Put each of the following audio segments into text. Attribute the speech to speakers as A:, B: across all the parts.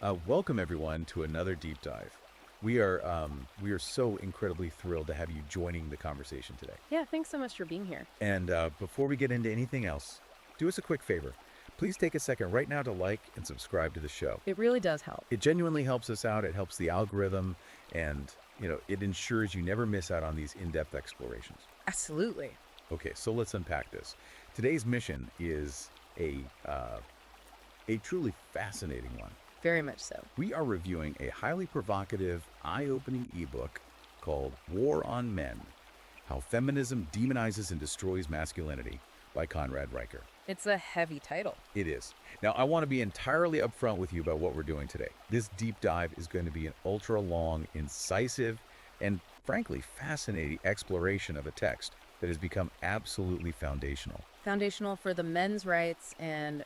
A: Welcome everyone to another deep dive. We are so incredibly thrilled to have you joining the conversation today.
B: Yeah, thanks so much for being here.
A: And before we get into anything else, do us a quick favor. Please take a second right now to like and subscribe to the show.
B: It really does help.
A: It genuinely helps us out. It helps the algorithm, and it ensures you never miss out on these in-depth explorations.
B: Absolutely.
A: Okay, so let's unpack this. Today's mission is a truly fascinating one.
B: Very much so.
A: We are reviewing a highly provocative, eye-opening ebook called War on Men: How Feminism Demonizes and Destroys Masculinity by Conrad Riker.
B: It's a heavy title.
A: It is. Now, I want to be entirely upfront with you about what we're doing today. This deep dive is going to be an ultra-long, incisive, and frankly fascinating exploration of a text that has become absolutely foundational.
B: Foundational for the men's rights and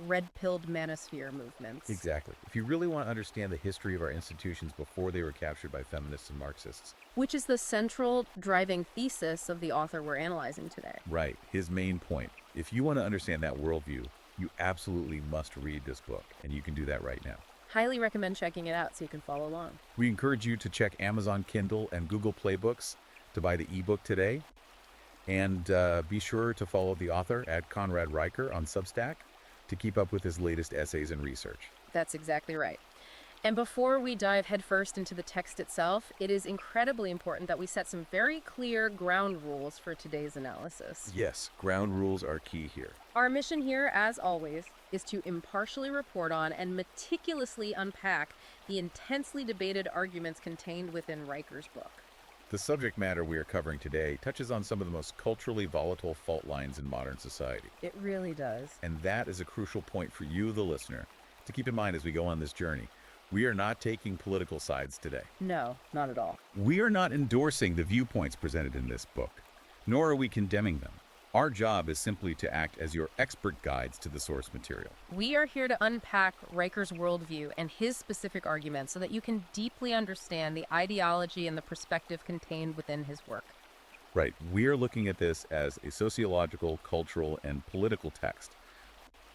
B: red-pilled manosphere movements.
A: Exactly. If you really want to understand the history of our institutions before they were captured by feminists and Marxists.
B: Which is the central driving thesis of the author we're analyzing today.
A: Right. His main point. If you want to understand that worldview, you absolutely must read this book, and you can do that right now.
B: Highly recommend checking it out so you can follow along.
A: We encourage you to check Amazon Kindle and Google Play Books to buy the ebook today. And be sure to follow the author at Conrad Riker on Substack to keep up with his latest essays and research.
B: That's exactly right. And before we dive headfirst into the text itself, it is incredibly important that we set some very clear ground rules for today's analysis.
A: Yes, ground rules are key here.
B: Our mission here, as always, is to impartially report on and meticulously unpack the intensely debated arguments contained within Riker's book.
A: The subject matter we are covering today touches on some of the most culturally volatile fault lines in modern society.
B: It really does.
A: And that is a crucial point for you, the listener, to keep in mind as we go on this journey. We are not taking political sides today.
B: No, not at all.
A: We are not endorsing the viewpoints presented in this book, nor are we condemning them. Our job is simply to act as your expert guides to the source material.
B: We are here to unpack Riker's worldview and his specific arguments so that you can deeply understand the ideology and the perspective contained within his work.
A: Right. We are looking at this as a sociological, cultural, and political text.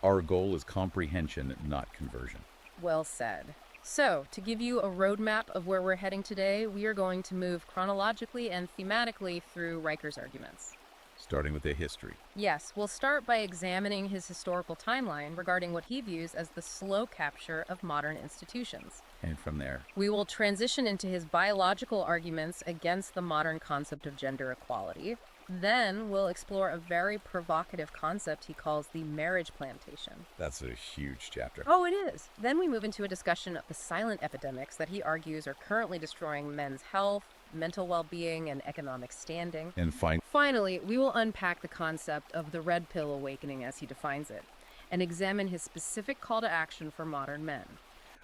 A: Our goal is comprehension, not conversion.
B: Well said. So, to give you a roadmap of where we're heading today, we are going to move chronologically and thematically through Riker's arguments.
A: Starting with the history.
B: Yes, we'll start by examining his historical timeline regarding what he views as the slow capture of modern institutions.
A: And from there,
B: We will transition into his biological arguments against the modern concept of gender equality. Then we'll explore a very provocative concept he calls the marriage plantation.
A: that's a huge chapter.
B: Oh, it is. Then we move into a discussion of the silent epidemics that he argues are currently destroying men's health, mental well-being, and economic standing.
A: And
B: Finally, we will unpack the concept of the red pill awakening as he defines it, and examine his specific call to action for modern men.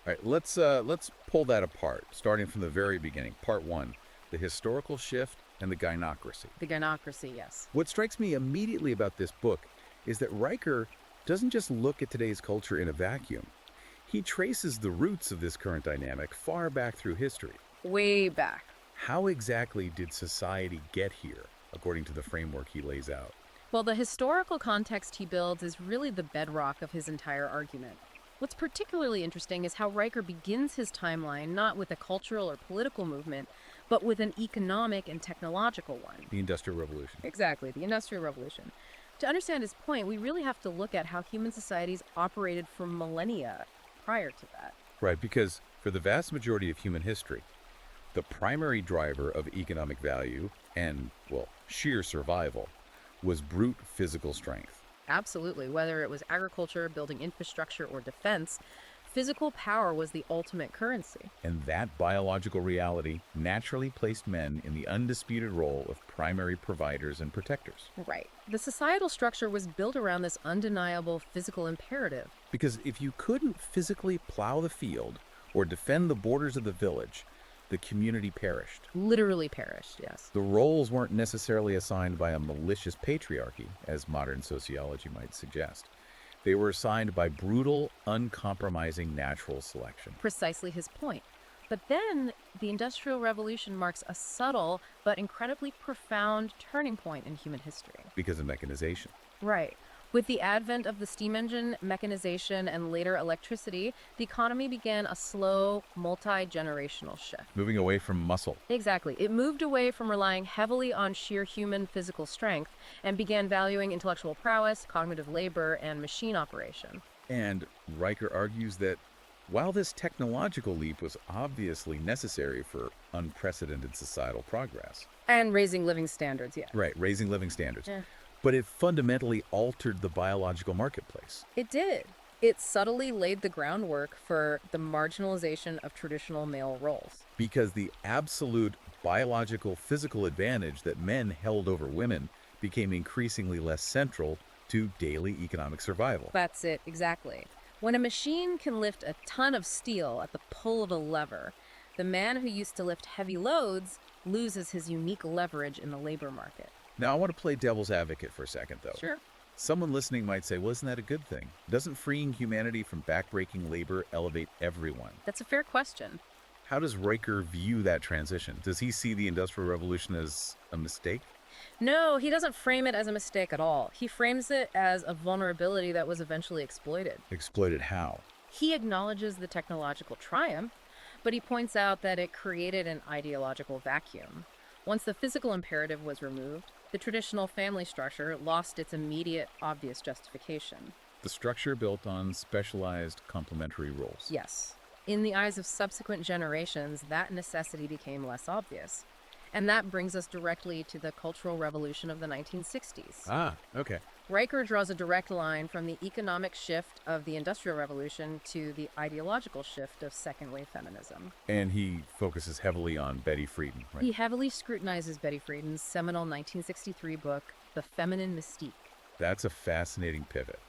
A: all right, let's pull that apart, starting from the very beginning. Part one, the historical shift and the gynocracy.
B: The gynocracy, yes.
A: What strikes me immediately about this book is that Riker doesn't just look at today's culture in a vacuum. He traces the roots of this current dynamic far back through history.
B: Way back.
A: How exactly did society get here, according to the framework he lays out?
B: Well, the historical context he builds is really the bedrock of his entire argument. What's particularly interesting is how Riker begins his timeline not with a cultural or political movement, but with an economic and technological one.
A: The Industrial Revolution.
B: Exactly, the Industrial Revolution. To understand his point, we really have to look at how human societies operated for millennia prior to that.
A: Right, because for the vast majority of human history, the primary driver of economic value and, well, sheer survival was brute physical strength.
B: Absolutely. Whether it was agriculture, building infrastructure, or defense, physical power was the ultimate currency.
A: And that biological reality naturally placed men in the undisputed role of primary providers and protectors.
B: Right. The societal structure was built around this undeniable physical imperative.
A: Because if you couldn't physically plow the field or defend the borders of the village, the community perished.
B: Literally perished, yes.
A: The roles weren't necessarily assigned by a malicious patriarchy, as modern sociology might suggest. They were assigned by brutal, uncompromising natural selection.
B: Precisely his point. But then the Industrial Revolution marks a subtle but incredibly profound turning point in human history.
A: Because of mechanization.
B: Right. With the advent of the steam engine, mechanization, and later electricity, the economy began a slow, multi-generational shift.
A: Moving away from muscle.
B: Exactly. It moved away from relying heavily on sheer human physical strength and began valuing intellectual prowess, cognitive labor, and machine operation.
A: And Riker argues that while this technological leap was obviously necessary for unprecedented societal progress,
B: And raising living standards, yeah.
A: right, raising living standards,
B: Yeah.
A: but it fundamentally altered the biological marketplace.
B: It did. It subtly laid the groundwork for the marginalization of traditional male roles.
A: Because the absolute biological physical advantage that men held over women became increasingly less central to daily economic survival.
B: That's it, exactly. When a machine can lift a ton of steel at the pull of a lever, the man who used to lift heavy loads loses his unique leverage in the labor market.
A: Now, I want to play devil's advocate for a second, though.
B: Sure.
A: Someone listening might say, well, isn't that a good thing? Doesn't freeing humanity from backbreaking labor elevate everyone?
B: That's a fair question.
A: How does Riker view that transition? Does he see the Industrial Revolution as a mistake?
B: No, he doesn't frame it as a mistake at all. He frames it as a vulnerability that was eventually exploited.
A: Exploited how?
B: He acknowledges the technological triumph, but he points out that it created an ideological vacuum. Once the physical imperative was removed, the traditional family structure lost its immediate, obvious justification.
A: The structure built on specialized complementary roles.
B: Yes. In the eyes of subsequent generations, that necessity became less obvious. And that brings us directly to the Cultural Revolution of the 1960s.
A: Ah, okay.
B: Riker draws a direct line from the economic shift of the Industrial Revolution to the ideological shift of second-wave feminism.
A: And he focuses heavily on Betty Friedan, right?
B: He heavily scrutinizes Betty Friedan's seminal 1963 book, The Feminine Mystique.
A: That's a fascinating pivot,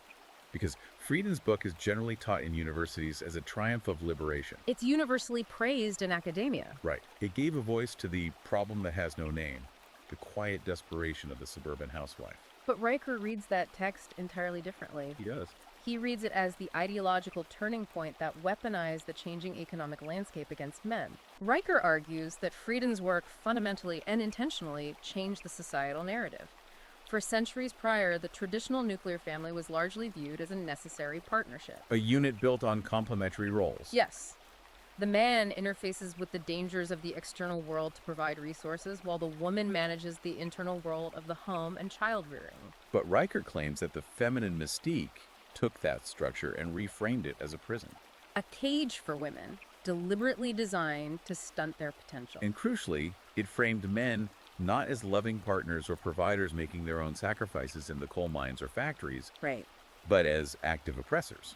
A: because Friedan's book is generally taught in universities as a triumph of liberation.
B: It's universally praised in academia.
A: Right. It gave a voice to the problem that has no name, the quiet desperation of the suburban housewife.
B: But Riker reads that text entirely differently.
A: He does.
B: He reads it as the ideological turning point that weaponized the changing economic landscape against men. Riker argues that Friedan's work fundamentally and intentionally changed the societal narrative. For centuries prior, the traditional nuclear family was largely viewed as a necessary partnership.
A: A unit built on complementary roles.
B: Yes. The man interfaces with the dangers of the external world to provide resources, while the woman manages the internal world of the home and child rearing.
A: But Riker claims that the feminine mystique took that structure and reframed it as a prison.
B: A cage for women, deliberately designed to stunt their potential.
A: And crucially, it framed men not as loving partners or providers making their own sacrifices in the coal mines or factories,
B: Right.
A: but as active oppressors.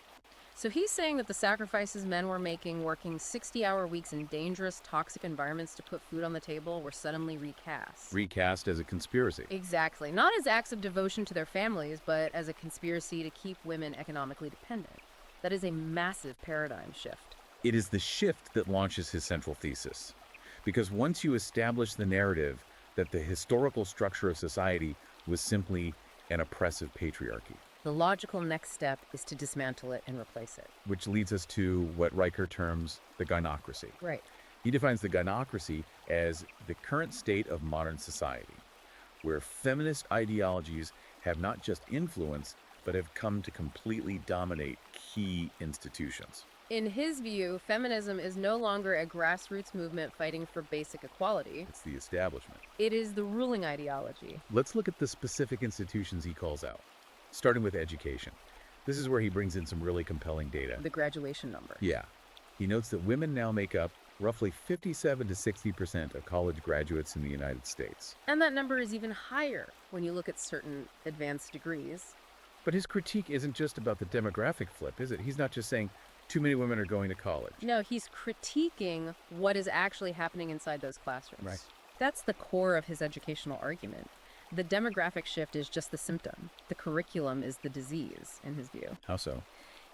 B: So he's saying that the sacrifices men were making, working 60-hour weeks in dangerous, toxic environments to put food on the table, were suddenly recast.
A: Recast as a conspiracy.
B: Exactly. Not as acts of devotion to their families, but as a conspiracy to keep women economically dependent. That is a massive paradigm shift.
A: It is the shift that launches his central thesis. Because once you establish the narrative that the historical structure of society was simply an oppressive patriarchy,
B: The logical next step is to dismantle it and replace it.
A: which leads us to what Riker terms the gynocracy.
B: Right.
A: He defines the gynocracy as the current state of modern society, where feminist ideologies have not just influenced, but have come to completely dominate key institutions.
B: In his view, feminism is no longer a grassroots movement fighting for basic equality.
A: It's the establishment.
B: It is the ruling ideology.
A: Let's look at the specific institutions he calls out, starting with education. This is where he brings in some really compelling data.
B: The graduation number.
A: Yeah. He notes that women now make up roughly 57 to 60% of college graduates in the United States.
B: And that number is even higher when you look at certain advanced degrees.
A: But his critique isn't just about the demographic flip, is it? He's not just saying too many women are going to college.
B: No, he's critiquing what is actually happening inside those classrooms.
A: Right.
B: That's the core of his educational argument. The demographic shift is just the symptom. The curriculum is the disease, in his view.
A: How so?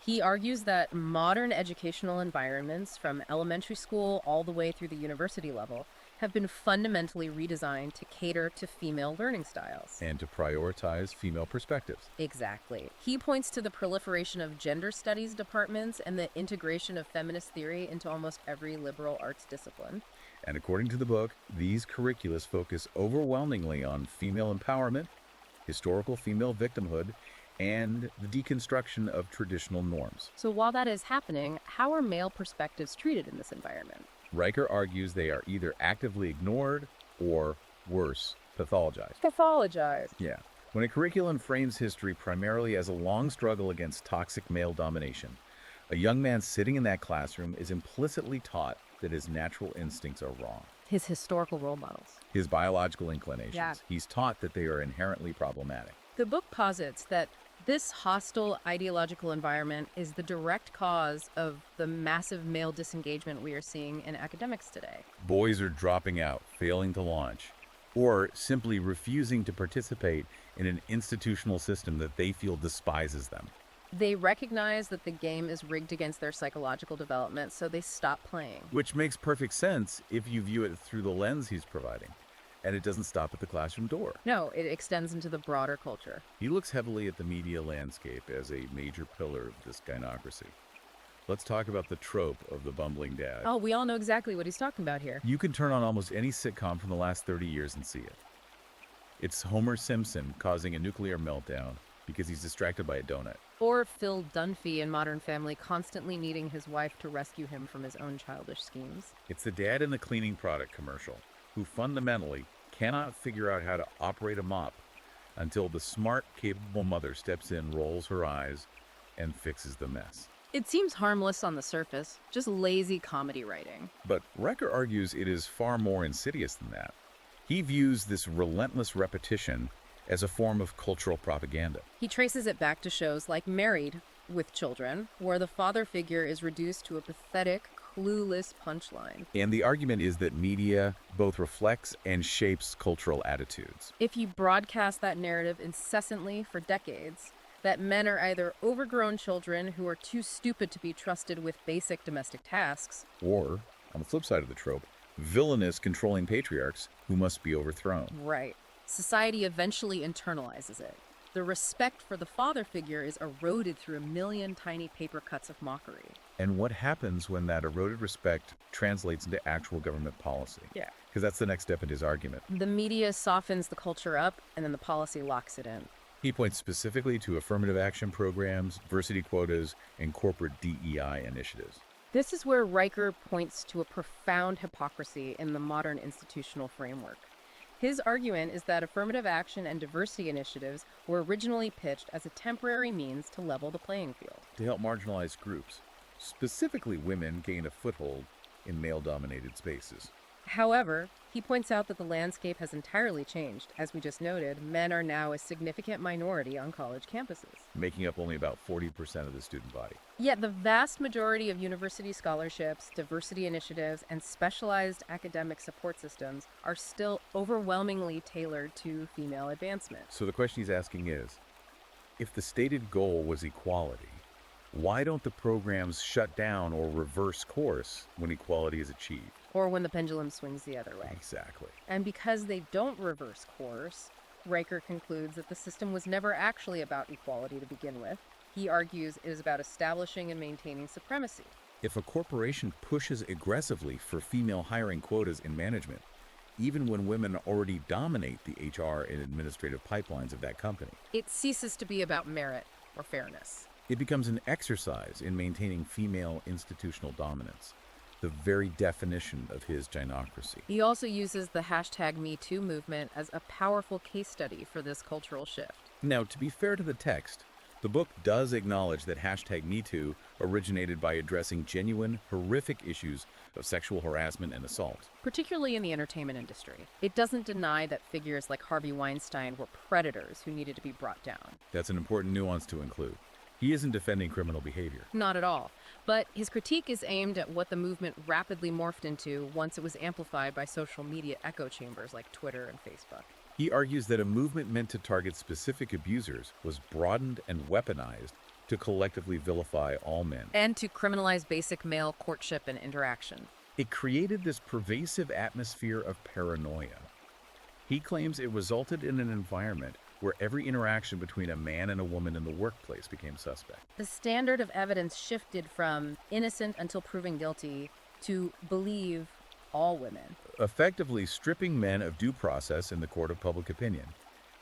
B: He argues that modern educational environments, from elementary school all the way through the university level, have been fundamentally redesigned to cater to female learning styles.
A: And to prioritize female perspectives.
B: Exactly. He points to the proliferation of gender studies departments and the integration of feminist theory into almost every liberal arts discipline.
A: And according to the book, these curriculums focus overwhelmingly on female empowerment, historical female victimhood, and the deconstruction of traditional norms.
B: So while that is happening, how are male perspectives treated in this environment?
A: Riker argues they are either actively ignored or, worse, pathologized.
B: Pathologized.
A: Yeah. When a curriculum frames history primarily as a long struggle against toxic male domination, a young man sitting in that classroom is implicitly taught that his natural instincts are wrong.
B: His historical role models.
A: His biological inclinations.
B: Yeah.
A: He's taught that they are inherently problematic.
B: The book posits that this hostile ideological environment is the direct cause of the massive male disengagement we are seeing in academics today.
A: Boys are dropping out, failing to launch, or simply refusing to participate in an institutional system that they feel despises them.
B: They recognize that the game is rigged against their psychological development, so they stop playing.
A: Which makes perfect sense if you view it through the lens he's providing. And it doesn't stop at the classroom door.
B: No, it extends into the broader culture.
A: He looks heavily at the media landscape as a major pillar of this gynocracy. Let's talk about the trope of the bumbling dad.
B: Oh, we all know exactly what he's talking about here.
A: You can turn on almost any sitcom from the last 30 years and see it. It's Homer Simpson causing a nuclear meltdown because he's distracted by a donut.
B: Or Phil Dunphy in Modern Family constantly needing his wife to rescue him from his own childish schemes.
A: It's the dad in the cleaning product commercial who fundamentally cannot figure out how to operate a mop until the smart, capable mother steps in, rolls her eyes, and fixes the mess.
B: It seems harmless on the surface, just lazy comedy writing.
A: But Riker argues it is far more insidious than that. He views this relentless repetition as a form of cultural propaganda.
B: He traces it back to shows like Married with Children, where the father figure is reduced to a pathetic, clueless punchline.
A: And the argument is that media both reflects and shapes cultural attitudes.
B: If you broadcast that narrative incessantly for decades, that men are either overgrown children who are too stupid to be trusted with basic domestic tasks,
A: Or, on the flip side of the trope, villainous controlling patriarchs who must be overthrown.
B: right, society eventually internalizes it. The respect for the father figure is eroded through a million tiny paper cuts of mockery.
A: And what happens when that eroded respect translates into actual government policy?
B: Yeah.
A: Because that's the next step in his argument.
B: The media softens the culture up, and then the policy locks it in.
A: He points specifically to affirmative action programs, diversity quotas, and corporate DEI initiatives.
B: This is where Riker points to a profound hypocrisy in the modern institutional framework. His argument is that affirmative action and diversity initiatives were originally pitched as a temporary means to level the playing field.
A: To help marginalized groups, specifically women, gain a foothold in male-dominated spaces.
B: However, he points out that the landscape has entirely changed. As we just noted, men are now a significant minority on college campuses.
A: Making up only about 40% of the student body.
B: Yet the vast majority of university scholarships, diversity initiatives, and specialized academic support systems are still overwhelmingly tailored to female advancement.
A: So the question he's asking is, if the stated goal was equality, why don't the programs shut down or reverse course when equality is achieved?
B: Or when the pendulum swings the other way.
A: Exactly.
B: And because they don't reverse course, Riker concludes that the system was never actually about equality to begin with. He argues it is about establishing and maintaining supremacy.
A: If a corporation pushes aggressively for female hiring quotas in management, even when women already dominate the HR and administrative pipelines of that company,
B: It ceases to be about merit or fairness.
A: it becomes an exercise in maintaining female institutional dominance, the very definition of his gynocracy.
B: He also uses the hashtag #MeToo movement as a powerful case study for this cultural shift.
A: Now, to be fair to the text, the book does acknowledge that hashtag #MeToo originated by addressing genuine, horrific issues of sexual harassment and assault.
B: Particularly in the entertainment industry. It doesn't deny that figures like Harvey Weinstein were predators who needed to be brought down.
A: That's an important nuance to include. He isn't defending criminal behavior.
B: Not at all. But his critique is aimed at what the movement rapidly morphed into once it was amplified by social media echo chambers like Twitter and Facebook.
A: He argues that a movement meant to target specific abusers was broadened and weaponized to collectively vilify all men.
B: And to criminalize basic male courtship and interaction.
A: It created this pervasive atmosphere of paranoia. He claims it resulted in an environment where every interaction between a man and a woman in the workplace became suspect.
B: The standard of evidence shifted from innocent until proven guilty to believe all women.
A: Effectively stripping men of due process in the court of public opinion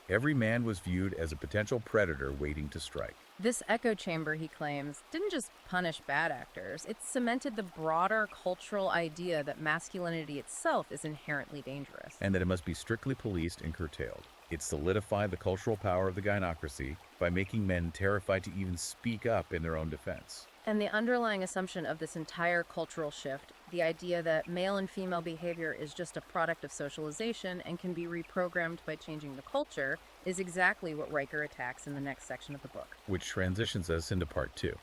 A: Every man was viewed as a potential predator waiting to strike.
B: This echo chamber, he claims, didn't just punish bad actors, it cemented the broader cultural idea that masculinity itself is inherently dangerous.
A: And that it must be strictly policed and curtailed. It solidified the cultural power of the gynocracy by making men terrified to even speak up in their own defense.
B: And the underlying assumption of this entire cultural shift, the idea that male and female behavior is just a product of socialization and can be reprogrammed by changing the culture, is exactly what Riker attacks in the next section of the book.
A: Which transitions us into part two,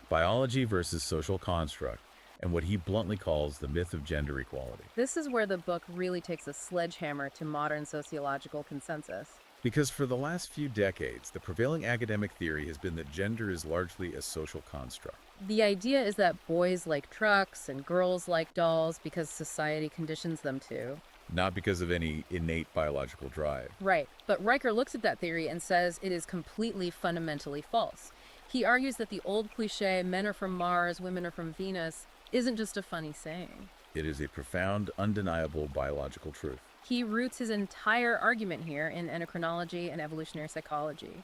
A: biology versus social construct, and what he bluntly calls the myth of gender equality.
B: This is where the book really takes a sledgehammer to modern sociological consensus.
A: Because for the last few decades, the prevailing academic theory has been that gender is largely a social construct.
B: The idea is that boys like trucks and girls like dolls because society conditions them to.
A: Not because of any innate biological drive.
B: Right, but Riker looks at that theory and says it is completely fundamentally false. He argues that the old cliche, men are from Mars, women are from Venus, isn't just a funny saying.
A: It is a profound, undeniable biological truth.
B: He roots his entire argument here in endocrinology and evolutionary psychology.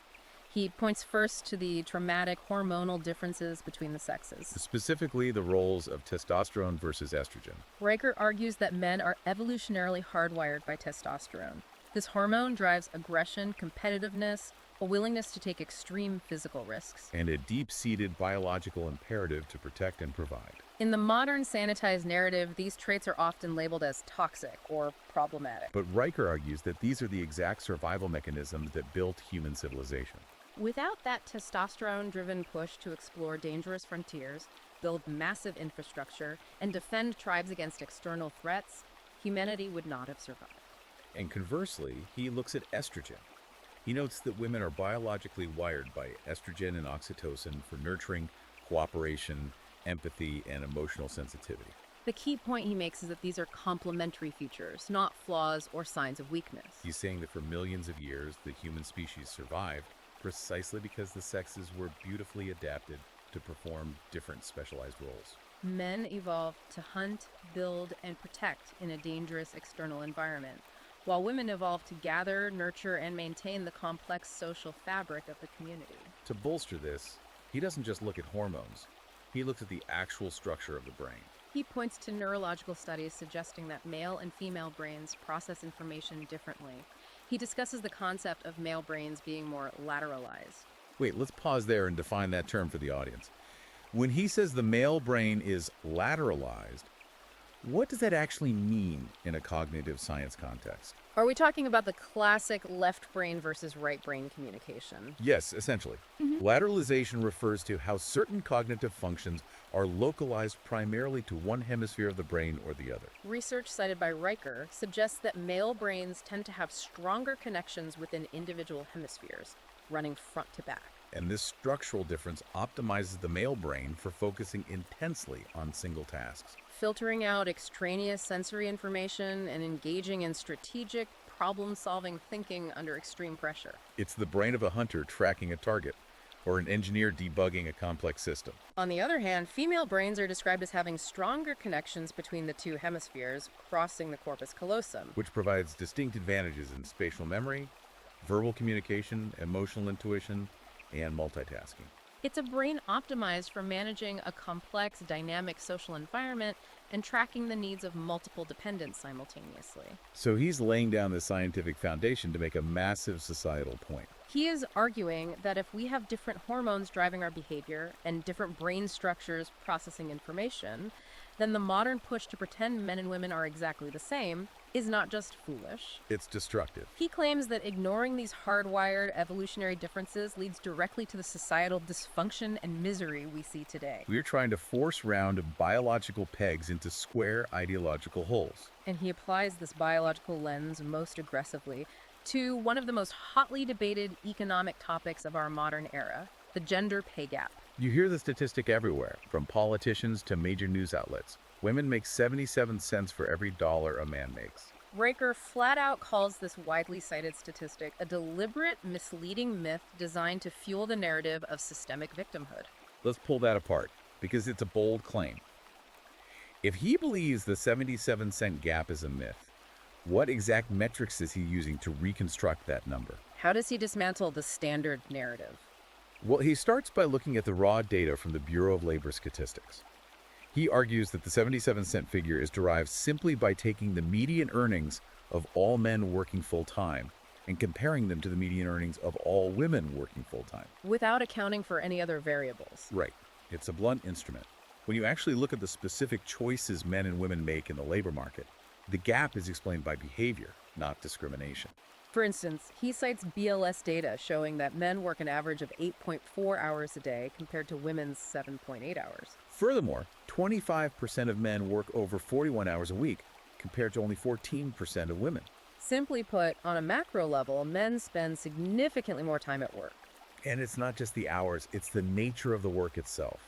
B: He points first to the traumatic hormonal differences between the sexes.
A: Specifically, the roles of testosterone versus estrogen.
B: Riker argues that men are evolutionarily hardwired by testosterone. This hormone drives aggression, competitiveness, a willingness to take extreme physical risks.
A: And a deep-seated biological imperative to protect and provide.
B: In the modern sanitized narrative, these traits are often labeled as toxic or problematic.
A: But Riker argues that these are the exact survival mechanisms that built human civilization.
B: Without that testosterone-driven push to explore dangerous frontiers, build massive infrastructure, and defend tribes against external threats, humanity would not have survived.
A: And conversely, he looks at estrogen. He notes that women are biologically wired by estrogen and oxytocin for nurturing, cooperation, empathy, and emotional sensitivity.
B: The key point he makes is that these are complementary features, not flaws or signs of weakness.
A: He's saying that for millions of years, the human species survived precisely because the sexes were beautifully adapted to perform different specialized roles.
B: Men evolved to hunt, build, and protect in a dangerous external environment, while women evolved to gather, nurture, and maintain the complex social fabric of the community.
A: To bolster this, he doesn't just look at hormones. He looks at the actual structure of the brain.
B: He points to neurological studies suggesting that male and female brains process information differently. He discusses the concept of male brains being more lateralized.
A: Wait, let's pause there and define that term for the audience. When he says the male brain is lateralized, what does that actually mean in a cognitive science context?
B: Are we talking about the classic left brain versus right brain communication?
A: Yes, essentially. Lateralization refers to how certain cognitive functions are localized primarily to one hemisphere of the brain or the other.
B: Research cited by Riker suggests that male brains tend to have stronger connections within individual hemispheres, running front to back.
A: And this structural difference optimizes the male brain for focusing intensely on single tasks.
B: Filtering out extraneous sensory information and engaging in strategic, problem-solving thinking under extreme pressure.
A: It's the brain of a hunter tracking a target, or an engineer debugging a complex system.
B: On the other hand, female brains are described as having stronger connections between the two hemispheres, crossing the corpus callosum.
A: Which provides distinct advantages in spatial memory, verbal communication, emotional intuition, and multitasking.
B: It's a brain optimized for managing a complex, dynamic social environment and tracking the needs of multiple dependents simultaneously.
A: So he's laying down the scientific foundation to make a massive societal point.
B: He is arguing that if we have different hormones driving our behavior and different brain structures processing information, then the modern push to pretend men and women are exactly the same is not just foolish.
A: It's destructive.
B: He claims that ignoring these hardwired evolutionary differences leads directly to the societal dysfunction and misery we see today.
A: We're trying to force round biological pegs into square ideological holes.
B: And he applies this biological lens most aggressively to one of the most hotly debated economic topics of our modern era, the gender pay gap.
A: You hear the statistic everywhere, from politicians to major news outlets. Women make 77 cents for every dollar a man makes.
B: Riker flat out calls this widely cited statistic a deliberate, misleading myth designed to fuel the narrative of systemic victimhood.
A: Let's pull that apart, because it's a bold claim. If he believes the 77-cent gap is a myth, what exact metrics is he using to reconstruct that number?
B: How does he dismantle the standard narrative?
A: Well, he starts by looking at the raw data from the Bureau of Labor Statistics. He argues that the 77-cent figure is derived simply by taking the median earnings of all men working full-time and comparing them to the median earnings of all women working full-time.
B: Without accounting for any other variables.
A: Right. It's a blunt instrument. When you actually look at the specific choices men and women make in the labor market, the gap is explained by behavior, not discrimination.
B: For instance, he cites BLS data showing that men work an average of 8.4 hours a day compared to women's 7.8 hours.
A: Furthermore, 25% of men work over 41 hours a week compared to only 14% of women.
B: Simply put, on a macro level, men spend significantly more time at work.
A: And it's not just the hours, it's the nature of the work itself.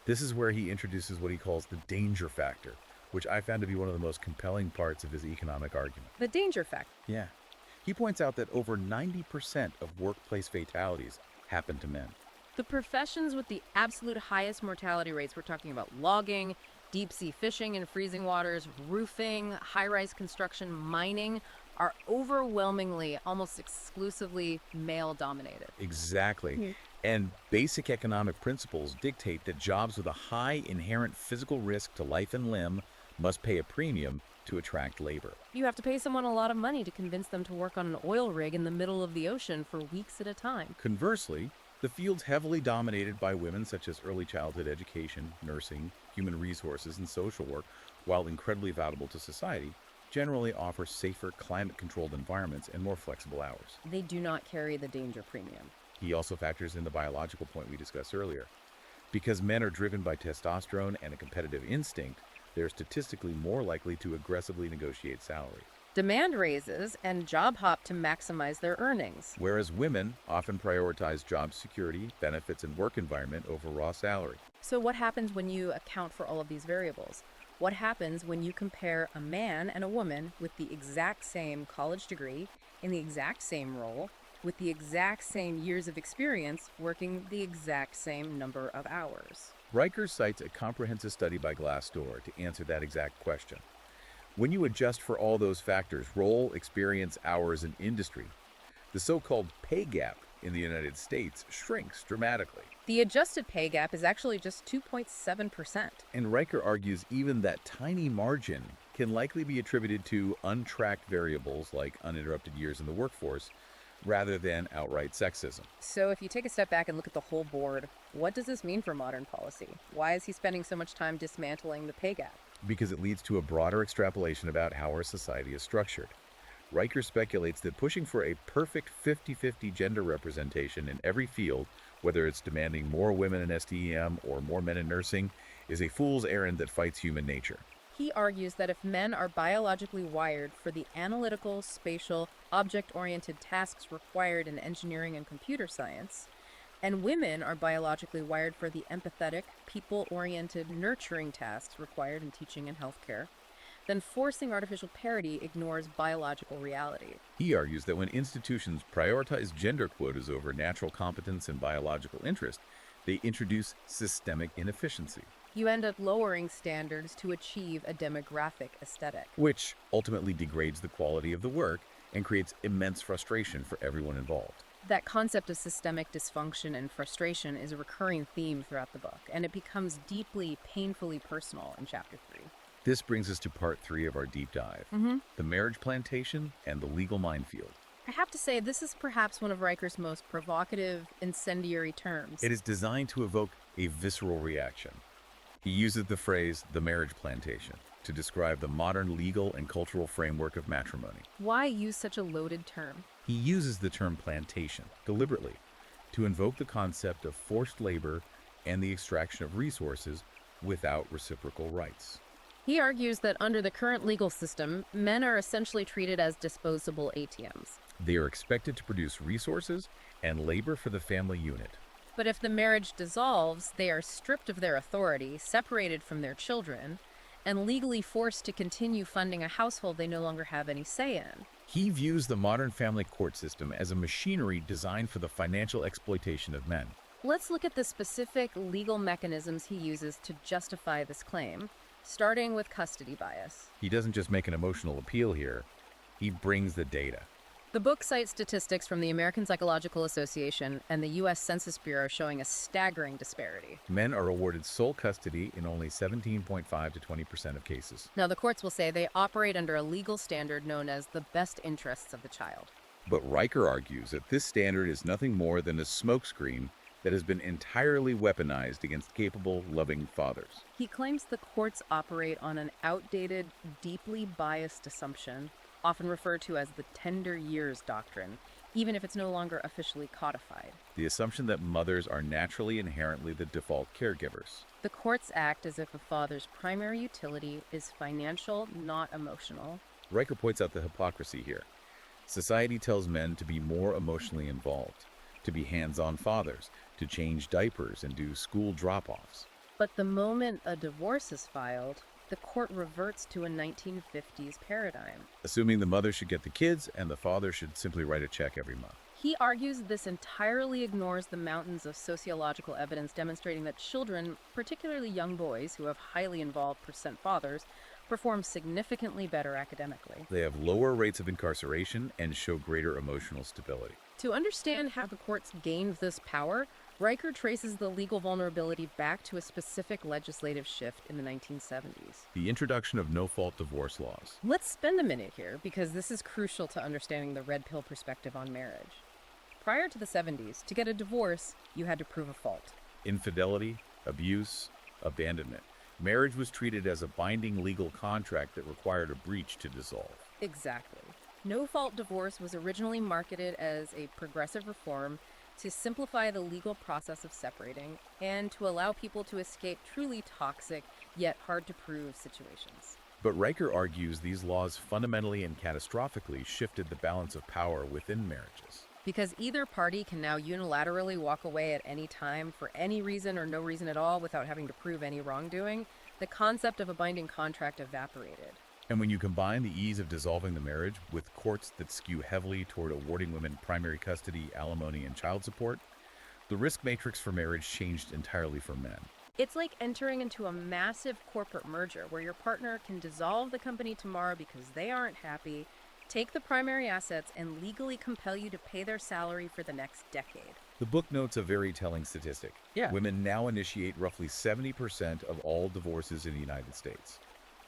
A: This is where he introduces what he calls the danger factor, which I found to be one of the most compelling parts of his economic argument.
B: The danger factor.
A: Yeah. He points out that over 90% of workplace fatalities happen to men.
B: The professions with the absolute highest mortality rates, we're talking about logging, deep sea fishing in freezing waters, roofing, high rise construction, mining, are overwhelmingly, almost exclusively male dominated.
A: Exactly.
B: Mhm.
A: And basic economic principles dictate that jobs with a high inherent physical risk to life and limb must pay a premium to attract labor.
B: You have to pay someone a lot of money to convince them to work on an oil rig in the middle of the ocean for weeks at a time.
A: Conversely, the fields heavily dominated by women such as early childhood education, nursing, human resources, and social work, while incredibly valuable to society, generally offer safer climate-controlled environments and more flexible hours.
B: They do not carry the danger premium.
A: He also factors in the biological point we discussed earlier. Because men are driven by testosterone and a competitive instinct, they're statistically more likely to aggressively negotiate salaries.
B: Demand raises and job hop to maximize their earnings.
A: Whereas women often prioritize job security, benefits, and work environment over raw salary.
B: So, what happens when you account for all of these variables? What happens when you compare a man and a woman with the exact same college degree, in the exact same role, with the exact same years of experience, working the exact same number of hours?
A: Riker cites a comprehensive study by Glassdoor to answer that exact question. When you adjust for all those factors, role, experience, hours, and industry, the so-called pay gap in the United States shrinks dramatically.
B: The adjusted pay gap is actually just 2.7%.
A: And Riker argues even that tiny margin can likely be attributed to untracked variables like uninterrupted years in the workforce, rather than outright sexism.
B: So, if you take a step back and look at the whole board, what does this mean for modern policy? Why is he spending so much time dismantling the pay gap?
A: Because it leads to a broader extrapolation about how our society is structured. Riker speculates that pushing for a perfect 50-50 gender representation in every field, whether it's demanding more women in STEM or more men in nursing, is a fool's errand that fights human nature.
B: He argues that if men are biologically wired for the analytical, spatial, object-oriented tasks required in engineering and computer science, and women are biologically wired for the empathetic, people-oriented, nurturing tasks required in teaching and healthcare, then forcing artificial parity ignores biological reality.
A: He argues that when institutions prioritize gender quotas over natural competence and biological interest, they introduce systemic inefficiency,
B: You end up lowering standards to achieve a demographic aesthetic.
A: which ultimately degrades the quality of the work and creates immense frustration for everyone involved.
B: That concept of systemic dysfunction and frustration is a recurring theme throughout the book, and it becomes deeply, painfully personal in chapter 3.
A: This brings us to part 3 of our deep dive, the marriage plantation and the legal minefield.
B: I have to say, this is perhaps one of Riker's most provocative, incendiary terms.
A: It is designed to evoke a visceral reaction. He uses the phrase the marriage plantation to describe the modern legal and cultural framework of matrimony.
B: Why use such a loaded term?
A: He uses the term plantation deliberately to invoke the concept of forced labor and the extraction of resources without reciprocal rights.
B: He argues that under the current legal system, men are essentially treated as disposable ATMs.
A: They are expected to produce resources and labor for the family unit.
B: But if the marriage dissolves, they are stripped of their authority, separated from their children, and legally forced to continue funding a household they no longer have any say in.
A: He views the modern family court system as a machinery designed for the financial exploitation of men.
B: Let's look at the specific legal mechanisms he uses to justify this claim, starting with custody bias.
A: He doesn't just make an emotional appeal here, he brings the data.
B: The book cites statistics from the American Psychological Association and the U.S. Census Bureau showing a staggering disparity.
A: Men are awarded sole custody in only 17.5 to 20% of cases.
B: Now, the courts will say they operate under a legal standard known as the best interests of the child.
A: But Riker argues that this standard is nothing more than a smokescreen that has been entirely weaponized against capable, loving fathers.
B: He claims the courts operate on an outdated, deeply biased assumption, often referred to as the tender years doctrine, even if it's no longer officially codified.
A: The assumption that mothers are naturally inherently the default caregivers.
B: The courts act as if a father's primary utility is financial, not emotional.
A: Riker points out the hypocrisy here. Society tells men to be more emotionally involved, to be hands-on fathers, to change diapers and do school drop-offs.
B: But the moment a divorce is filed, the court reverts to a 1950s paradigm.
A: Assuming the mother should get the kids and the father should simply write a check every month.
B: He argues this entirely ignores the mountains of sociological evidence demonstrating that children, particularly young boys who have highly involved percent fathers, perform significantly better academically.
A: They have lower rates of incarceration and show greater emotional stability.
B: To understand how the courts gained this power, Riker traces the legal vulnerability back to a specific legislative shift in the 1970s.
A: The introduction of no-fault divorce laws.
B: Let's spend a minute here because this is crucial to understanding the red pill perspective on marriage. Prior to the 70s, to get a divorce, you had to prove a fault.
A: Infidelity, abuse, abandonment. Marriage was treated as a binding legal contract that required a breach to dissolve.
B: Exactly. No-fault divorce was originally marketed as a progressive reform to simplify the legal process of separating and to allow people to escape truly toxic yet hard-to-prove situations.
A: But Riker argues these laws fundamentally and catastrophically shifted the balance of power within marriages.
B: Because either party can now unilaterally walk away at any time for any reason or no reason at all without having to prove any wrongdoing, the concept of a binding contract evaporated.
A: And when you combine the ease of dissolving the marriage with courts that skew heavily toward awarding women primary custody, alimony, and child support, the risk matrix for marriage changed entirely for men.
B: It's like entering into a massive corporate merger where your partner can dissolve the company tomorrow because they aren't happy, take the primary assets, and legally compel you to pay their salary for the next decade.
A: The book notes a very telling statistic.
B: Yeah.
A: Women now initiate roughly 70% of all divorces in the United States.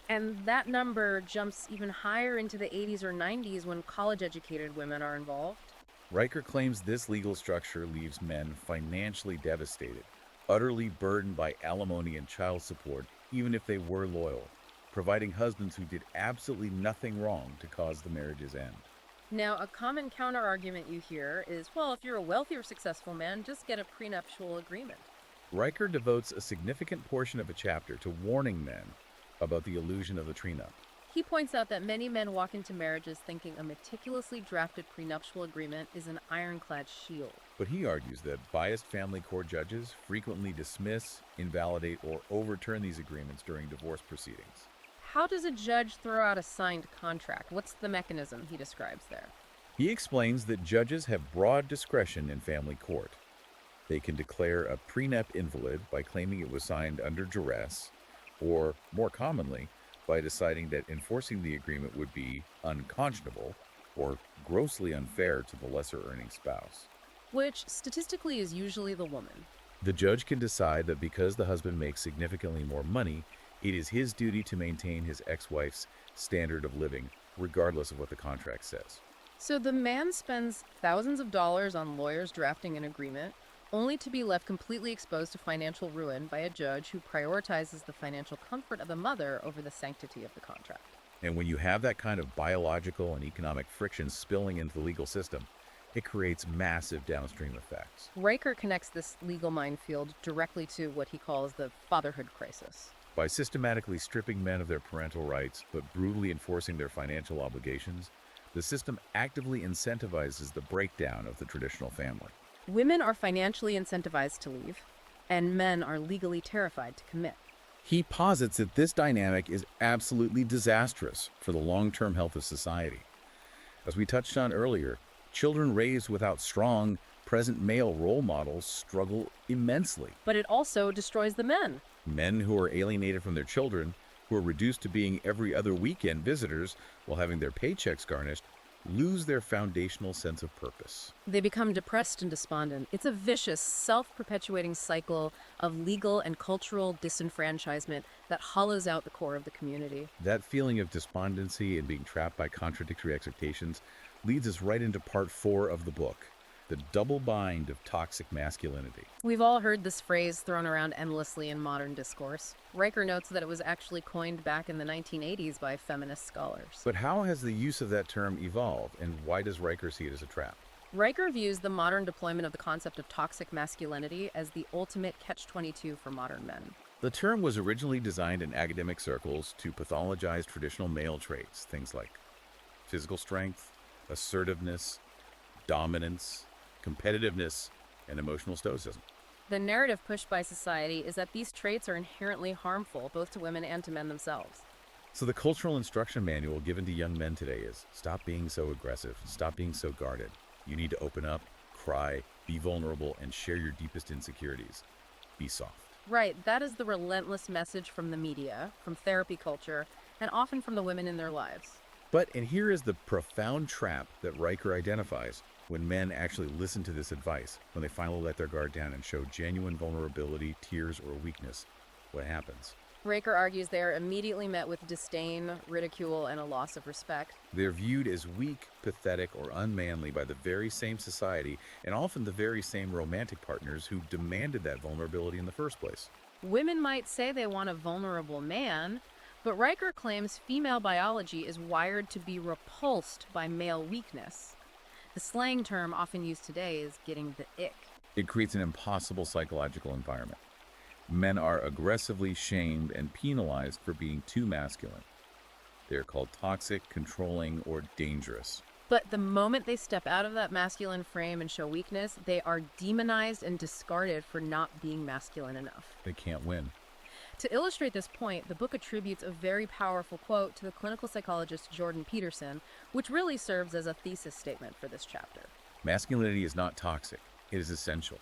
B: And that number jumps even higher into the 80s or 90s when college-educated women are involved.
A: Riker claims this legal structure leaves men financially devastated, utterly burdened by alimony and child support, even if they were loyal, providing husbands who did absolutely nothing wrong to cause the marriage's end.
B: Now, a common counter-argument you hear is, well, if you're a wealthy or successful man, just get a prenuptial agreement.
A: Riker devotes a significant portion of a chapter to warning men about the illusion of the prenup.
B: He points out that many men walk into marriages thinking a meticulously drafted prenuptial agreement is an ironclad shield.
A: But he argues that biased family court judges frequently dismiss, invalidate, or overturn these agreements during divorce proceedings.
B: How does a judge throw out a signed contract? What's the mechanism he describes there?
A: He explains that judges have broad discretion in family court. They can declare a prenup invalid by claiming it was signed under duress, or, more commonly, by deciding that enforcing the agreement would be unconscionable or grossly unfair to the lesser-earning spouse.
B: Which, statistically, is usually the woman.
A: The judge can decide that because the husband makes significantly more money, it is his duty to maintain his ex-wife's standard of living, regardless of what the contract says.
B: So the man spends thousands of dollars on lawyers drafting an agreement, only to be left completely exposed to financial ruin by a judge who prioritizes the financial comfort of the mother over the sanctity of the contract.
A: And when you have that kind of biological and economic friction spilling into the legal system, it creates massive downstream effects.
B: Riker connects this legal minefield directly to what he calls the fatherhood crisis.
A: By systematically stripping men of their parental rights but brutally enforcing their financial obligations, the system actively incentivizes the breakdown of the traditional family.
B: Women are financially incentivized to leave, and men are legally terrified to commit.
A: He posits that this dynamic is absolutely disastrous for the long-term health of society. As we touched on earlier, children raised without strong, present male role models struggle immensely.
B: But it also destroys the men.
A: Men who are alienated from their children, who are reduced to being every other weekend visitors while having their paychecks garnished, lose their foundational sense of purpose.
B: They become depressed and despondent. It's a vicious, self-perpetuating cycle of legal and cultural disenfranchisement that hollows out the core of the community.
A: That feeling of despondency and being trapped by contradictory expectations leads us right into part 4 of the book, the double bind of toxic masculinity.
B: We've all heard this phrase thrown around endlessly in modern discourse. Riker notes that it was actually coined back in the 1980s by feminist scholars.
A: But how has the use of that term evolved, and why does Riker see it as a trap?
B: Riker views the modern deployment of the concept of toxic masculinity as the ultimate catch-22 for modern men.
A: The term was originally designed in academic circles to pathologize traditional male traits, things like physical strength, assertiveness, dominance, competitiveness, and emotional stoicism.
B: The narrative pushed by society is that these traits are inherently harmful both to women and to men themselves.
A: So the cultural instruction manual given to young men today is stop being so aggressive, stop being so guarded. You need to open up, cry, be vulnerable, and share your deepest insecurities. Be soft.
B: Right, that is the relentless message from the media, from therapy culture, and often from the women in their lives.
A: And here is the profound trap that Riker identifies when men actually listen to this advice, when they finally let their guard down and show genuine vulnerability, tears, or weakness. What happens?
B: Riker argues they are immediately met with disdain, ridicule, and a loss of respect.
A: They're viewed as weak, pathetic, or unmanly by the very same society and often the very same romantic partners who demanded that vulnerability in the first place.
B: Women might say they want a vulnerable man, but Riker claims female biology is wired to be repulsed by male weakness. The slang term often used today is getting the ick.
A: It creates an impossible psychological environment. Men are aggressively shamed and penalized for being too masculine. They are called toxic, controlling, or dangerous.
B: But the moment they step out of that masculine frame and show weakness, they are demonized and discarded for not being masculine enough.
A: They can't win.
B: To illustrate this point, the book attributes a very powerful quote to the clinical psychologist Jordan Peterson, which really serves as a thesis statement for this chapter.
A: Masculinity is not toxic. It is essential.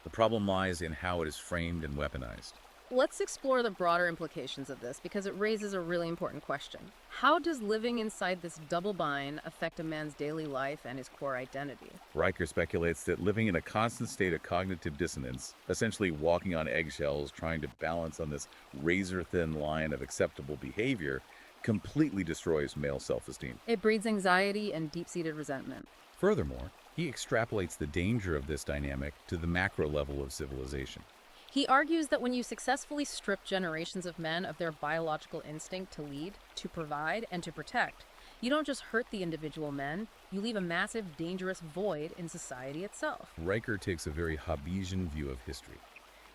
A: The problem lies in how it is framed and weaponized.
B: Let's explore the broader implications of this because it raises a really important question. How does living inside this double bind affect a man's daily life and his core identity?
A: Riker speculates that living in a constant state of cognitive dissonance, essentially walking on eggshells trying to balance on this razor-thin line of acceptable behavior, completely destroys male self-esteem.
B: It breeds anxiety and deep-seated resentment.
A: Furthermore, he extrapolates the danger of this dynamic to the macro level of civilization.
B: He argues that when you successfully strip generations of men of their biological instinct to lead, to provide, and to protect, you don't just hurt the individual men, you leave a massive, dangerous void in society itself.
A: Riker takes a very Hobbesian view of history.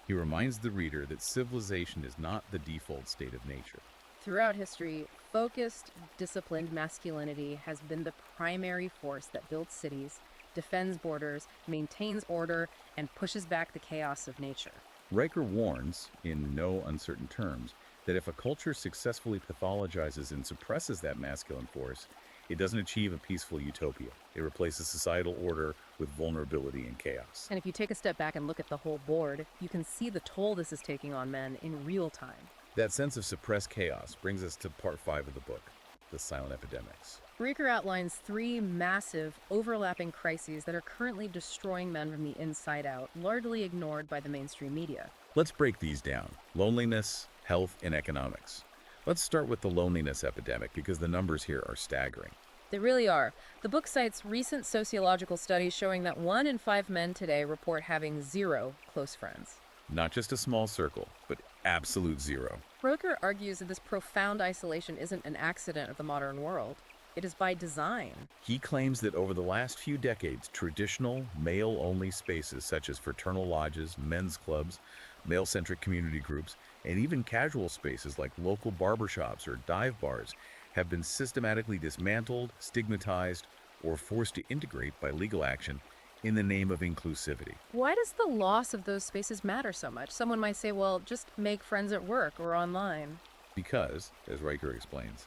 A: He reminds the reader that civilization is not the default state of nature.
B: Throughout history, focused, disciplined masculinity has been the primary force that builds cities, defends borders, maintains order, and pushes back the chaos of nature.
A: Riker warns, in no uncertain terms, that if a culture successfully pathologizes and suppresses that masculine force, it doesn't achieve a peaceful utopia. It replaces societal order with vulnerability and chaos.
B: And if you take a step back and look at the whole board, you can see the toll this is taking on men in real time.
A: That sense of suppressed chaos brings us to part 5 of the book, the silent epidemics.
B: Riker outlines 3 massive, overlapping crises that are currently destroying men from the inside out, largely ignored by the mainstream media.
A: Let's break these down: loneliness, health, and economics. Let's start with the loneliness epidemic because the numbers here are staggering.
B: They really are. The book cites recent sociological studies showing that 1 in 5 men today report having 0 close friends.
A: Not just a small circle, but absolute 0.
B: Riker argues that this profound isolation isn't an accident of the modern world. It is by design.
A: He claims that over the last few decades, traditional, male-only spaces such as fraternal lodges, men's clubs, male-centric community groups, and even casual spaces like local barbershops or dive bars have been systematically dismantled, stigmatized, or forced to integrate by legal action in the name of inclusivity.
B: Why does the loss of those spaces matter so much? Someone might say, well, just make friends at work or online.
A: Because, as Riker explains,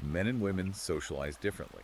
A: men and women socialize differently.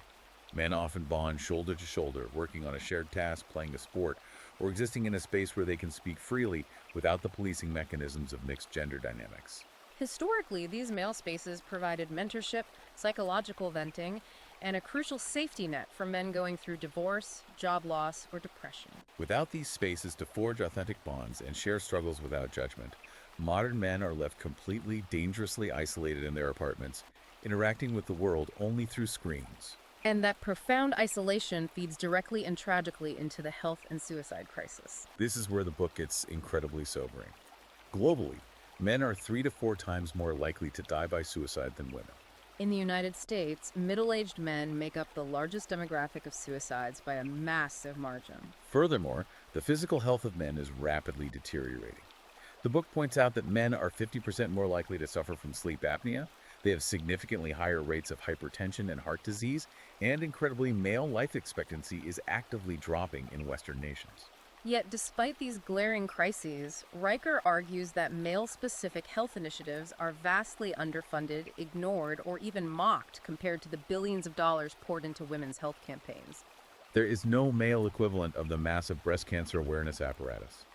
A: Men often bond shoulder to shoulder, working on a shared task, playing a sport, or existing in a space where they can speak freely without the policing mechanisms of mixed gender dynamics.
B: Historically, these male spaces provided mentorship, psychological venting, and a crucial safety net for men going through divorce, job loss, or depression.
A: Without these spaces to forge authentic bonds and share struggles without judgment, modern men are left completely, dangerously isolated in their apartments, interacting with the world only through screens.
B: And that profound isolation feeds directly and tragically into the health and suicide crisis.
A: This is where the book gets incredibly sobering. Globally, men are 3 to 4 times more likely to die by suicide than women.
B: In the United States, middle-aged men make up the largest demographic of suicides by a massive margin.
A: Furthermore, the physical health of men is rapidly deteriorating. The book points out that men are 50% more likely to suffer from sleep apnea, they have significantly higher rates of hypertension and heart disease, and incredibly, male life expectancy is actively dropping in Western nations.
B: Yet, despite these glaring crises, Riker argues that male-specific health initiatives are vastly underfunded, ignored, or even mocked compared to the billions of dollars poured into women's health campaigns.
A: There is no male equivalent of the massive breast cancer awareness apparatus.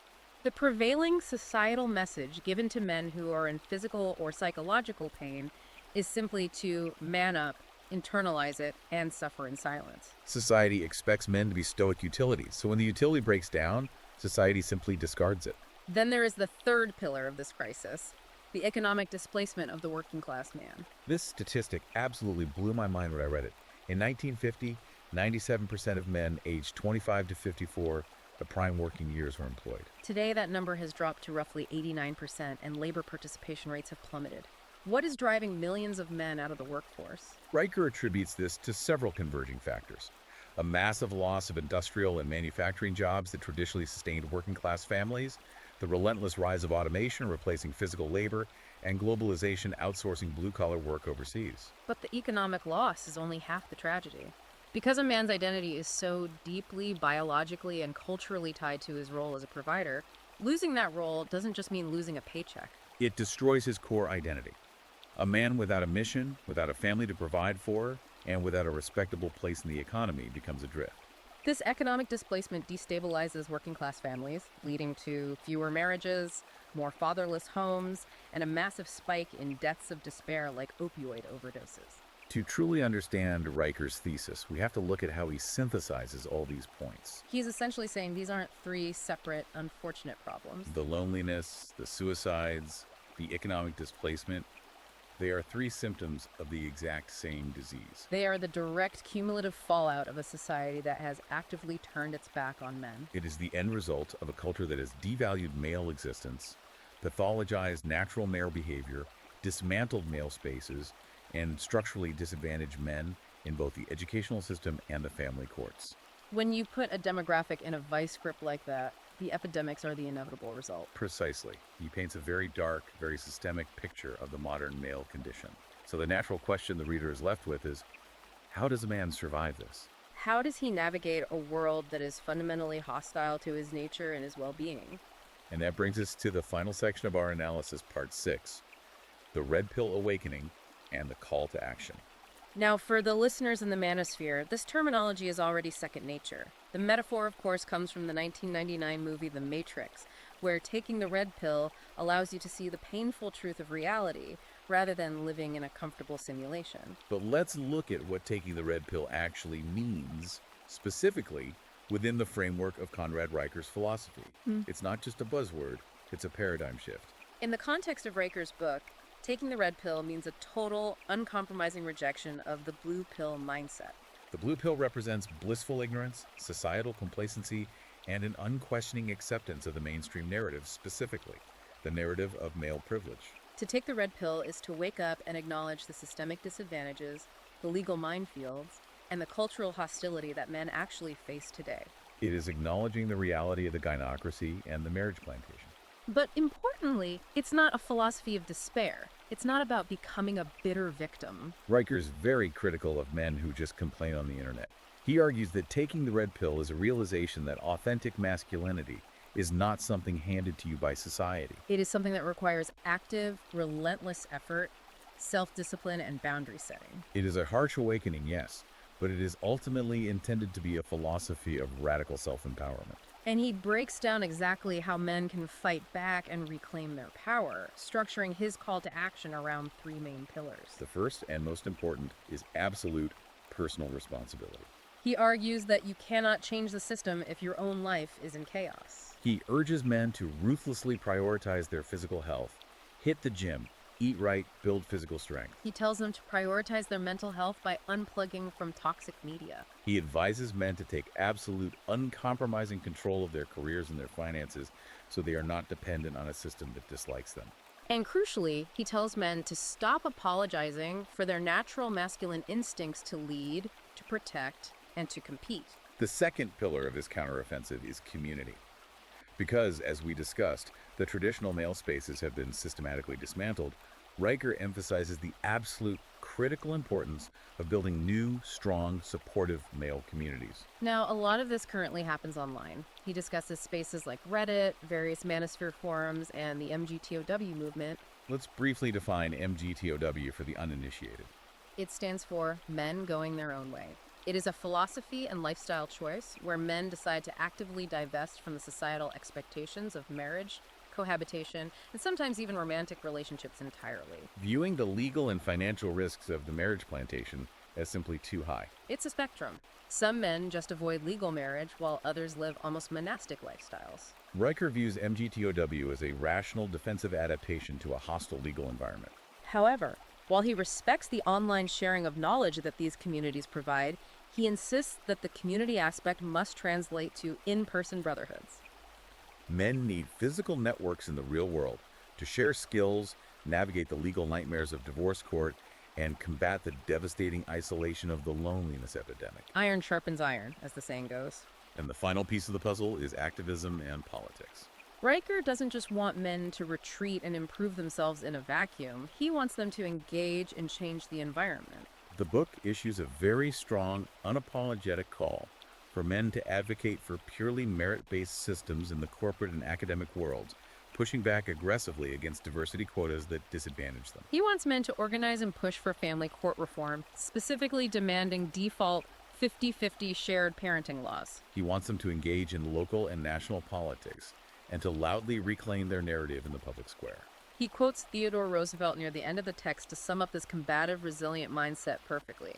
B: The prevailing societal message given to men who are in physical or psychological pain is simply to man up, internalize it, and suffer in silence.
A: Society expects men to be stoic utilities, so when the utility breaks down, society simply discards it.
B: Then there is the third pillar of this crisis, the economic displacement of the working class man.
A: This statistic absolutely blew my mind when I read it. In 1950, 97% of men aged 25 to 54, the prime working years, were employed.
B: Today, that number has dropped to roughly 89%, and labor participation rates have plummeted. What is driving millions of men out of the workforce?
A: Riker attributes this to several converging factors. A massive loss of industrial and manufacturing jobs that traditionally sustained working-class families, the relentless rise of automation replacing physical labor, and globalization outsourcing blue-collar work overseas.
B: But the economic loss is only half the tragedy. Because a man's identity is so deeply biologically and culturally tied to his role as a provider, losing that role doesn't just mean losing a paycheck.
A: It destroys his core identity. A man without a mission, without a family to provide for, and without a respectable place in the economy becomes adrift.
B: This economic displacement destabilizes working-class families, leading to fewer marriages, more fatherless homes, and a massive spike in deaths of despair like opioid overdoses.
A: To truly understand Riker's thesis, we have to look at how he synthesizes all these points.
B: He's essentially saying these aren't three separate, unfortunate problems.
A: The loneliness, the suicides, the economic displacement, they are three symptoms of the exact same disease.
B: They are the direct cumulative fallout of a society that has actively turned its back on men.
A: It is the end result of a culture that has devalued male existence, pathologized natural male behavior, dismantled male spaces, and structurally disadvantaged men in both the educational system and the family courts.
B: When you put a demographic in a vice grip like that, the epidemics are the inevitable result.
A: Precisely. He paints a very dark, very systemic picture of the modern male condition. So the natural question the reader is left with is, how does a man survive this?
B: How does he navigate a world that is fundamentally hostile to his nature and his well-being?
A: And that brings us to the final section of our analysis, part 6, the Red Pill Awakening and the Call to Action.
B: Now, for the listeners in the manosphere, this terminology is already second nature. The metaphor, of course, comes from the 1999 movie The Matrix, where taking the red pill allows you to see the painful truth of reality rather than living in a comfortable simulation.
A: But let's look at what taking the red pill actually means, specifically within the framework of Conrad Riker's philosophy. It's not just a buzzword, it's a paradigm shift.
B: In the context of Riker's book, taking the red pill means a total, uncompromising rejection of the blue pill mindset.
A: The blue pill represents blissful ignorance, societal complacency, and an unquestioning acceptance of the mainstream narrative, specifically the narrative of male privilege.
B: To take the red pill is to wake up and acknowledge the systemic disadvantages, the legal minefields, and the cultural hostility that men actually face today.
A: It is acknowledging the reality of the gynocracy and the marriage plantation.
B: But importantly, it's not a philosophy of despair. It's not about becoming a bitter victim.
A: Riker is very critical of men who just complain on the internet. He argues that taking the red pill is a realization that authentic masculinity is not something handed to you by society.
B: It is something that requires active, relentless effort, self-discipline, and boundary setting.
A: It is a harsh awakening, yes, but it is ultimately intended to be a philosophy of radical self-empowerment.
B: And he breaks down exactly how men can fight back and reclaim their power, structuring his call to action around three main pillars.
A: The first and most important is absolute personal responsibility.
B: He argues that you cannot change the system if your own life is in chaos.
A: He urges men to ruthlessly prioritize their physical health, hit the gym, eat right, build physical strength.
B: He tells them to prioritize their mental health by unplugging from toxic media.
A: He advises men to take absolute, uncompromising control of their careers and their finances so they are not dependent on a system that dislikes them.
B: And crucially, he tells men to stop apologizing for their natural masculine instincts to lead, to protect, and to compete.
A: The second pillar of his counteroffensive is community. Because, as we discussed, the traditional male spaces have been systematically dismantled, Riker emphasizes the absolute critical importance of building new, strong, supportive male communities.
B: Now, a lot of this currently happens online. He discusses spaces like Reddit, various manosphere forums, and the MGTOW movement.
A: Let's briefly define MGTOW for the uninitiated.
B: It stands for Men Going Their Own Way. It is a philosophy and lifestyle choice where men decide to actively divest from the societal expectations of marriage, cohabitation, and sometimes even romantic relationships entirely.
A: Viewing the legal and financial risks of the marriage plantation as simply too high.
B: It's a spectrum. Some men just avoid legal marriage while others live almost monastic lifestyles.
A: Riker views MGTOW as a rational defensive adaptation to a hostile legal environment.
B: However, while he respects the online sharing of knowledge that these communities provide, he insists that the community aspect must translate to in-person brotherhoods.
A: Men need physical networks in the real world to share skills, navigate the legal nightmares of divorce court, and combat the devastating isolation of the loneliness epidemic.
B: Iron sharpens iron, as the saying goes.
A: And the final piece of the puzzle is activism and politics.
B: Riker doesn't just want men to retreat and improve themselves in a vacuum. He wants them to engage and change the environment.
A: The book issues a very strong, unapologetic call for men to advocate for purely merit-based systems in the corporate and academic worlds, pushing back aggressively against diversity quotas that disadvantage them.
B: He wants men to organize and push for family court reform, specifically demanding default 50-50 shared parenting laws.
A: He wants them to engage in local and national politics and to loudly reclaim their narrative in the public square.
B: He quotes Theodore Roosevelt near the end of the text to sum up this combative, resilient mindset perfectly.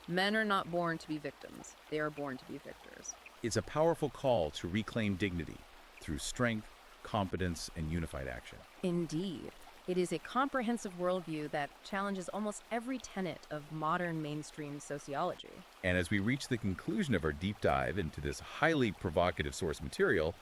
B: Men are not born to be victims. They are born to be victors.
A: It's a powerful call to reclaim dignity through strength, competence, and unified action.
B: Indeed. It is a comprehensive worldview that challenges almost every tenet of modern mainstream sociology.
A: And as we reach the conclusion of our deep dive into this highly provocative source material,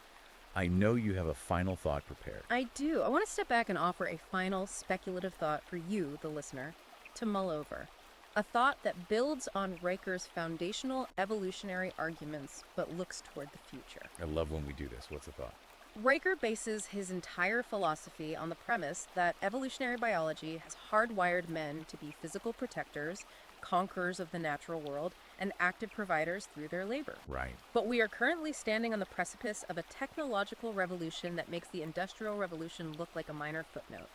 A: I know you have a final thought prepared.
B: I do. I want to step back and offer a final speculative thought for you, the listener, to mull over. A thought that builds on Riker's foundational evolutionary arguments but looks toward the future.
A: I love when we do this. What's the thought?
B: Riker bases his entire philosophy on the premise that evolutionary biology has hardwired men to be physical protectors, conquerors of the natural world, and active providers through their labor.
A: Right.
B: But we are currently standing on the precipice of a technological revolution that makes the Industrial Revolution look like a minor footnote.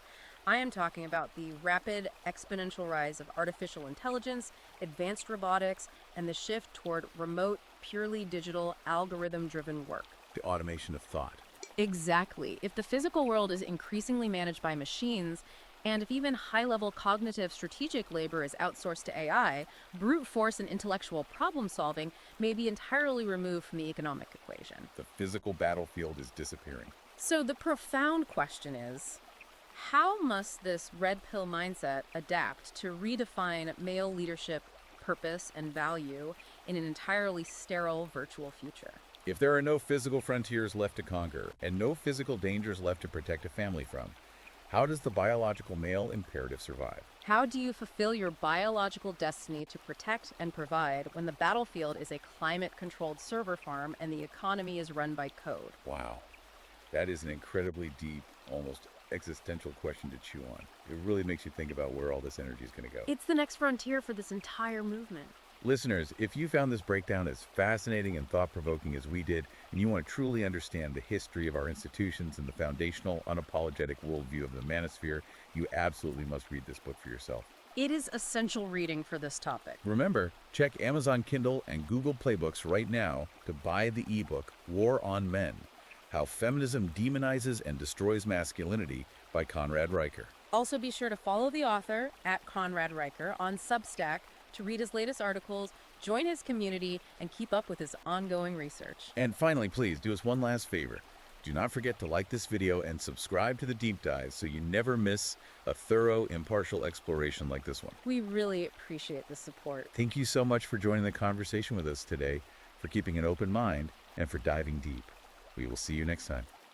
B: I am talking about the rapid exponential rise of artificial intelligence, advanced robotics, and the shift toward remote, purely digital, algorithm-driven work.
A: The automation of thought.
B: Exactly. If the physical world is increasingly managed by machines, and if even high-level cognitive strategic labor is outsourced to AI, brute force and intellectual problem solving may be entirely removed from the economic equation.
A: The physical battlefield is disappearing.
B: So the profound question is, how must this red pill mindset adapt to redefine male leadership, purpose, and value in an entirely sterile virtual future?
A: If there are no physical frontiers left to conquer and no physical dangers left to protect a family from, how does the biological male imperative survive?
B: How do you fulfill your biological destiny to protect and provide when the battlefield is a climate-controlled server farm and the economy is run by code?
A: Wow, that is an incredibly deep, almost existential question to chew on. It really makes you think about where all this energy is going to go.
B: It's the next frontier for this entire movement.
A: Listeners, if you found this breakdown as fascinating and thought-provoking as we did, and you want to truly understand the history of our institutions and the foundational, unapologetic worldview of the manosphere, you absolutely must read this book for yourself.
B: It is essential reading for this topic.
A: Remember, check Amazon Kindle and Google Playbooks right now to buy the ebook War on Men: How Feminism Demonizes and Destroys Masculinity by Conrad Riker.
B: Also be sure to follow the author at Conrad Riker on Substack to read his latest articles, Join his community and keep up with his ongoing research.
A: And finally, please do us one last favor. Do not forget to like this video and subscribe to the deep dive so you never miss a thorough, impartial exploration like this one.
B: We really appreciate the support.
A: Thank you so much for joining the conversation with us today, for keeping an open mind, and for diving deep. We will see you next time.